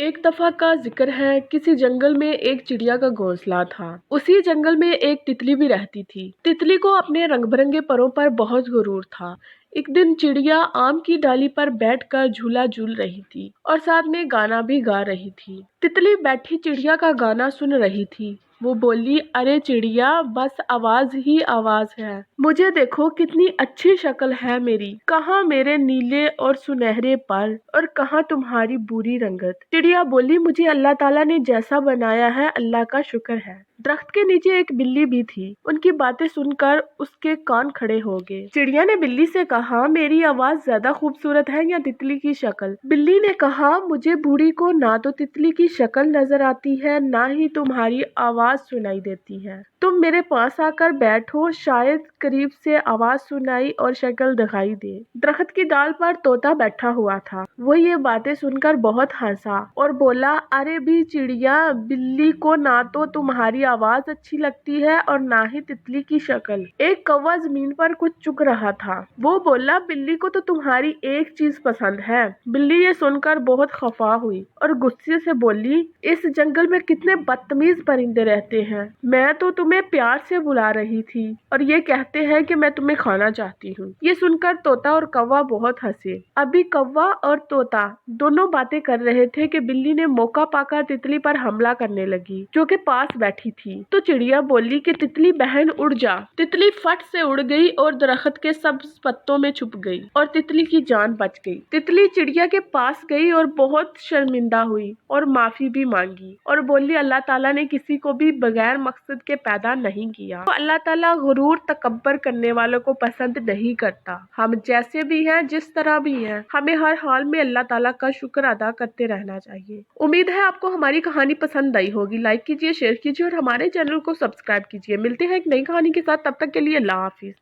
एक दफा का जिक्र है, किसी जंगल में एक चिड़िया का घोंसला था। उसी जंगल में एक तितली भी रहती थी। तितली को अपने रंग बिरंगे परों पर बहुत गुरूर था। एक दिन चिड़िया आम की डाली पर बैठकर झूला झूल रही थी और साथ में गाना भी गा रही थी। तितली बैठी चिड़िया का गाना सुन रही थी। वो बोली, अरे चिड़िया, बस आवाज ही आवाज है। मुझे देखो कितनी अच्छी शक्ल है मेरी, कहाँ मेरे नीले और सुनहरे पर और कहाँ तुम्हारी बुरी रंगत। चिड़िया बोली, मुझे अल्लाह ताला ने जैसा बनाया है अल्लाह का शुक्र है। दरख्त के नीचे एक बिल्ली भी थी। उनकी बातें सुनकर उसके कान खड़े हो गए। चिड़िया ने बिल्ली से कहा, मेरी आवाज ज्यादा खूबसूरत है या तितली की शक्ल? बिल्ली ने कहा, मुझे बूढ़ी को ना तो तितली की शक्ल नजर आती है, ना ही तुम्हारी आवाज सुनाई देती है। तुम मेरे पास आकर बैठो, शायद करीब से आवाज सुनाई और शक्ल दिखाई दे। दरख्त की डाल पर तोता बैठा हुआ था। वो ये बातें सुनकर बहुत हंसा और बोला, अरे भी चिड़िया, बिल्ली को ना तो तुम्हारी आवाज अच्छी लगती है और ना ही तितली की शक्ल। एक कौवा जमीन पर कुछ चुग रहा था। वो बोला, बिल्ली को तो तुम्हारी एक चीज पसंद है। बिल्ली ये सुनकर बहुत खफा हुई और गुस्से से बोली, इस जंगल में कितने बदतमीज परिंदे रहते हैं। मैं तो तुम्हें प्यार से बुला रही थी और ये कहते हैं कि मैं तुम्हें खाना चाहती हूँ। ये सुनकर तोता और कौवा बहुत हंसे। अभी कौवा और तोता दोनों बातें कर रहे थे कि बिल्ली ने मौका पाकर तितली पर हमला करने लगी, जो कि पास बैठी थी। तो चिड़िया बोली कि तितली बहन उड़ जा। तितली फट से उड़ गई और दरख्त के सब्ज पत्तों में छुप गई और तितली की जान बच गई। तितली चिड़िया के पास गई और बहुत शर्मिंदा हुई और माफी भी मांगी और बोली, अल्लाह ताला ने किसी को भी बगैर मकसद के पैदा नहीं किया। तो अल्लाह ताला गुरूर तकब्बर करने वालों को पसंद नहीं करता। हम जैसे भी हैं, जिस तरह भी हैं, हमें हर हाल में अल्लाह ताला का शुक्र अदा करते रहना चाहिए। उम्मीद है आपको हमारी कहानी पसंद आई होगी। लाइक कीजिए, शेयर कीजिए और हमारे चैनल को सब्सक्राइब कीजिए। मिलते हैं एक नई कहानी के साथ, तब तक के लिए अल्लाह हाफिज।